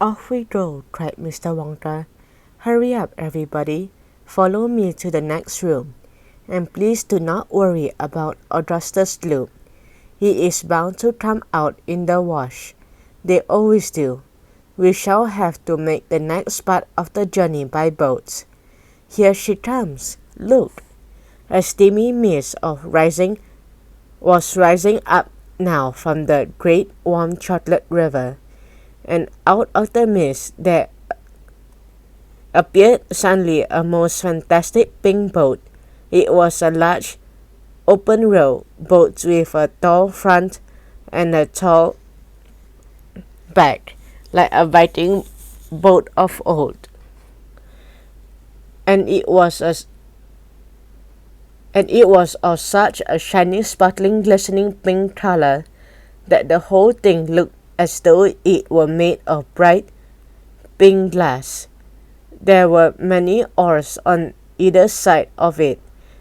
Off we go, cried Mr. Wongtra. Hurry up, everybody. Follow me to the next room. And please do not worry about Augustus Gloop. He is bound to come out in the wash. They always do. We shall have to make the next part of the journey by boat. Here she comes. Look. A steamy mist was rising up now from the great warm chocolate river, and out of the mist there appeared suddenly a most fantastic pink boat. It was a large open row boat with a tall front and a tall back, like a Viking boat of old. And it was of such a shiny, sparkling, glistening pink color that the whole thing looked as though it were made of bright pink glass. There were many oars on either side of it,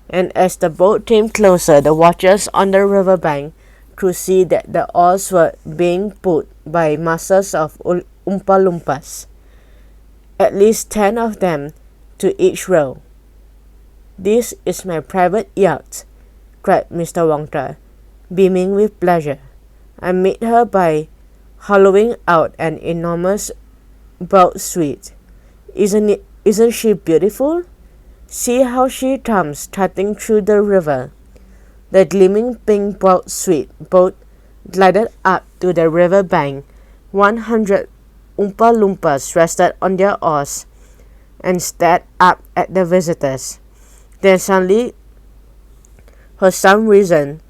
and as the boat came closer, the watchers on the riverbank could see that the oars were being pulled by masses of Oompa Loompas, at least 10 of them to each row. "This is my private yacht," cried Mr. Wongtra, beaming with pleasure. "I made her by hollowing out an enormous boat suite. Isn't she beautiful? See how she comes cutting through the river." The gleaming pink boat glided up to the river bank. 100 Oompa Loompas rested on their oars and stared up at the visitors. Then suddenly, for some reason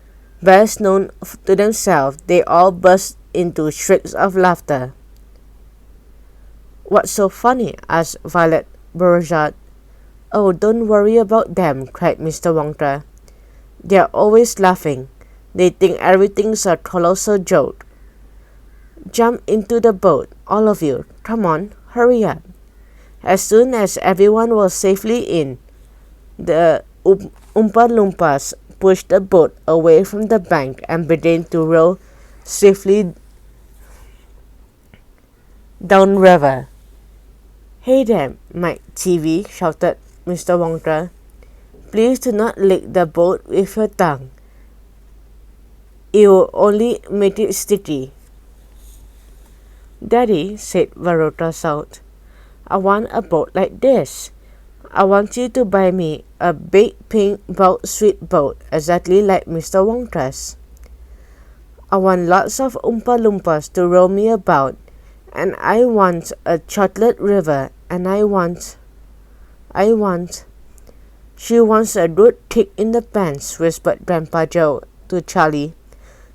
best known to themselves, they all burst into shrieks of laughter. "What's so funny?" asked Violet Beauregarde. "Oh, don't worry about them," cried Mr. Wongtra. "They're always laughing. They think everything's a colossal joke. Jump into the boat, all of you. Come on, hurry up." As soon as everyone was safely in, the Oompa Loompas pushed the boat away from the bank and began to row swiftly downriver. "Hey there, Mike Teavee," shouted Mr. Wongtra. "Please do not lick the boat with your tongue. It will only make it sticky." "Daddy," said Varota Salt, "I want a boat like this. I want you to buy me a big pink boat sweet boat exactly like Mr. Wongtra's. I want lots of Oompa Loompas to row me about, and I want a chocolate river, and I want... She wants a good kick in the pants," whispered Grandpa Joe to Charlie.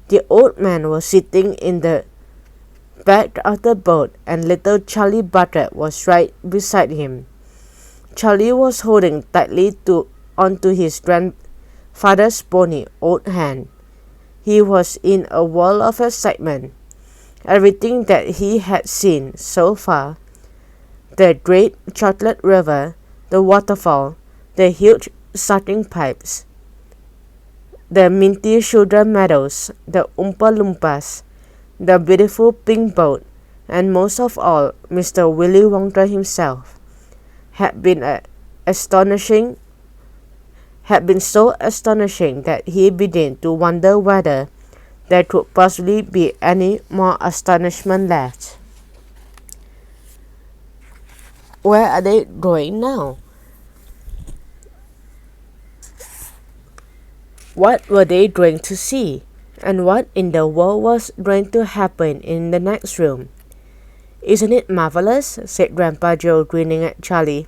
The old man was sitting in the back of the boat, and little Charlie Bucket was right beside him. Charlie was holding tightly onto his grandfather's bony old hand. He was in a whirl of excitement. Everything that he had seen so far, the great chocolate river, the waterfall, the huge sucking pipes, the minty sugar meadows, the Oompa Loompas, the beautiful pink boat, and most of all, Mr. Willy Wonka himself, had been so astonishing that he began to wonder whether there could possibly be any more astonishment left. Where are they going now? What were they going to see? And what in the world was going to happen in the next room? "Isn't it marvelous?" said Grandpa Joe, grinning at Charlie.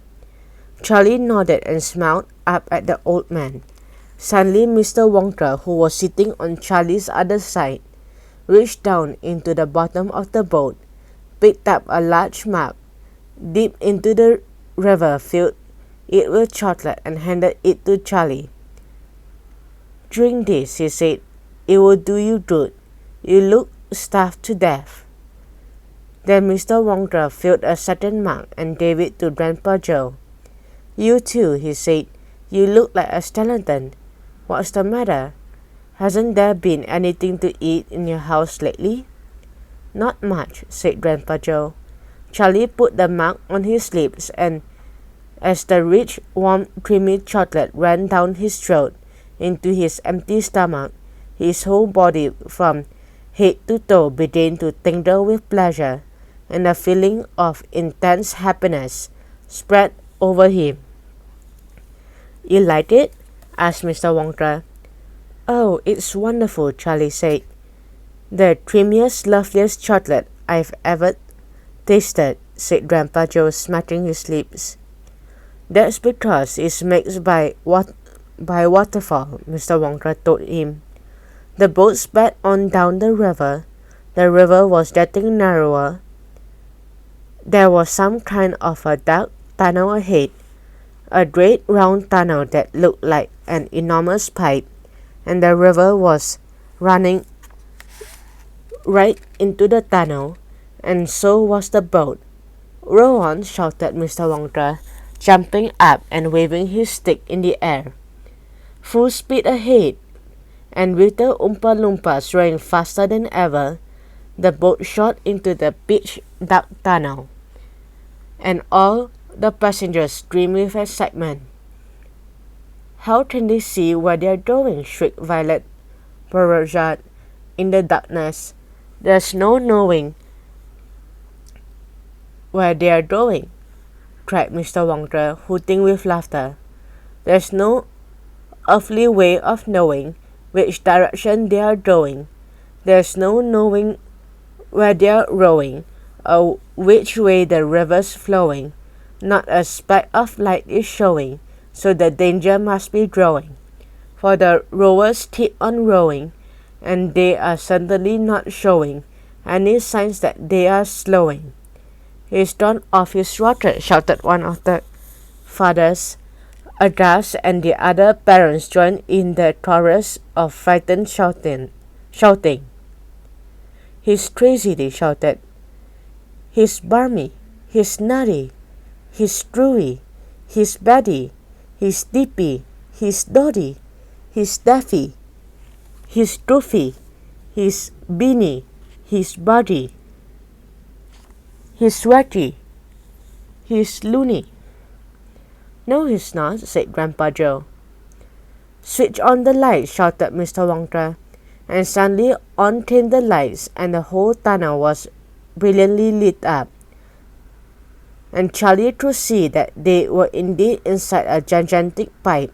Charlie nodded and smiled up at the old man. Suddenly, Mr. Wongtra, who was sitting on Charlie's other side, reached down into the bottom of the boat, picked up a large mug, dipped into the river, filled it with chocolate, and handed it to Charlie. "Drink this," he said. "It will do you good. You look starved to death." Then Mr. Wongtra filled a second mug and gave it to Grandpa Joe. "You too," he said. "You look like a skeleton. What's the matter? Hasn't there been anything to eat in your house lately?" "Not much," said Grandpa Joe. Charlie put the mark on his lips, and as the rich, warm, creamy chocolate ran down his throat into his empty stomach, his whole body from head to toe began to tingle with pleasure, and a feeling of intense happiness spread over him. "You like it?" asked Mr. Wonka. "Oh, it's wonderful," Charlie said. "The creamiest, loveliest chocolate I've ever tasted," said Grandpa Joe, smacking his lips. "That's because it's mixed by waterfall," Mr. Wonka told him. The boat sped on down the river. The river was getting narrower. There was some kind of a dark tunnel ahead, a great round tunnel that looked like an enormous pipe, and the river was running right into the tunnel, and so was the boat. "Row on!" shouted Mr. Wonka, jumping up and waving his stick in the air. Full speed ahead, and with the Oompa Loompas rowing faster than ever, the boat shot into the pitch dark tunnel, and all the passengers screamed with excitement. "How can they see where they are going?" shrieked Violet Beauregard in the darkness. "There's no knowing where they are going," cried Mr. Wonka, hooting with laughter. "There's no earthly way of knowing which direction they are going. There's no knowing where they are rowing, or which way the river's flowing. Not a speck of light is showing, so the danger must be growing. For the rowers keep on rowing, and they are certainly not showing any signs that they are slowing." "He's gone off his rocker," shouted one of the fathers, aghast, and the other parents joined in the chorus of frightened shouting. "He's crazy," they shouted. "He's barmy, he's nutty, he's screwy, he's batty, he's dippy, he's dotty, he's daffy, he's goofy, he's beany, he's buddy, he's wacky, he's loony." "No, he's not," said Grandpa Joe. "Switch on the lights," shouted Mr. Wonka, and suddenly on came the lights, and the whole tunnel was brilliantly lit up, and Charlie could see that they were indeed inside a gigantic pipe,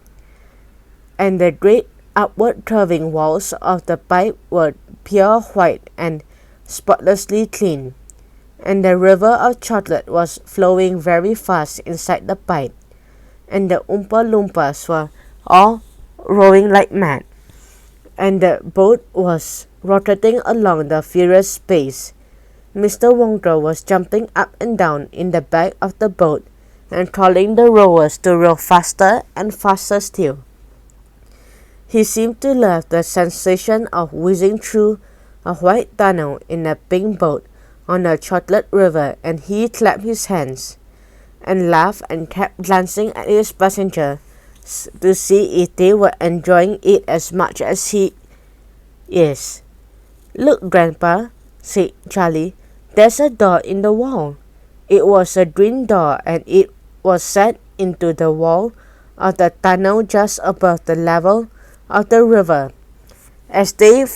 and the great upward curving walls of the pipe were pure white and spotlessly clean, and the river of chocolate was flowing very fast inside the pipe, and the Oompa Loompas were all rowing like mad, and the boat was rotating along the furious pace. Mr. Wonka was jumping up and down in the back of the boat and calling the rowers to row faster and faster still. He seemed to love the sensation of whizzing through a white tunnel in a pink boat on a chocolate river, and he clapped his hands and laughed and kept glancing at his passengers to see if they were enjoying it as much as he is. "Look, Grandpa," said Charlie, "there's a door in the wall." It was a green door, and it was set into the wall of the tunnel just above the level of the river. As they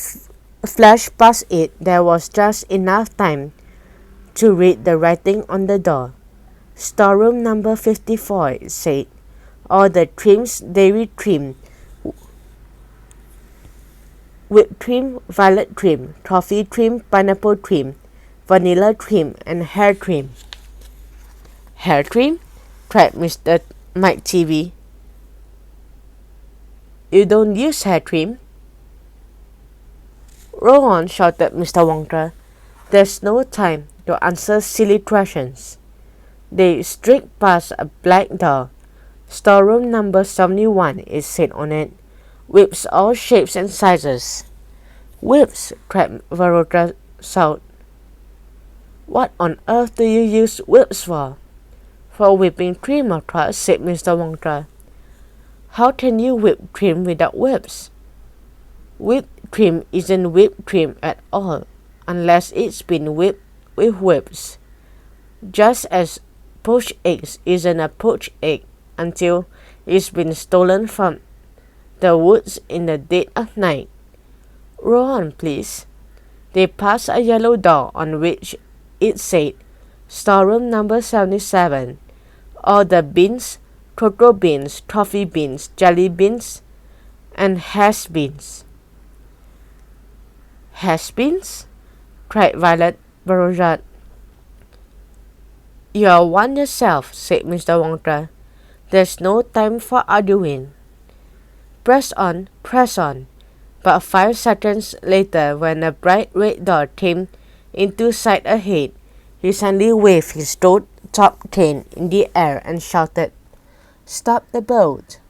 flashed past it, there was just enough time to read the writing on the door. "Storeroom number 54, it said. "All the creams, dairy cream, whipped cream, violet cream, coffee cream, pineapple cream, vanilla cream, and hair cream." "Hair cream?" cried Mr. Mike TV. "You don't use hair cream?" "Row on," shouted Mr. Wonka. "There's no time to answer silly questions." They streaked past a black door. "Storeroom number 71, it said on it. "Whips all shapes and sizes." "Whips!" cried Veronica South. "What on earth do you use whips for?" "For whipping cream, of course," said Mr. Wonka. "How can you whip cream without whips?" "Whipped cream isn't whipped cream at all, unless it's been whipped with whips." just as poached eggs isn't a poached egg until it's been stolen from the woods in the dead of night. Row on, please. They passed a yellow door on which it said, Storeroom number 77. All the beans, cocoa beans, toffee beans, jelly beans, and has-beens. Has-beens? Cried Violet Beauregard. You're one yourself, said Mr. Wonka. There's no time for arguing. Press on, press on. But 5 seconds later, when a bright red door came into sight ahead, he suddenly waved his gold-topped cane in the air and shouted, Stop the boat!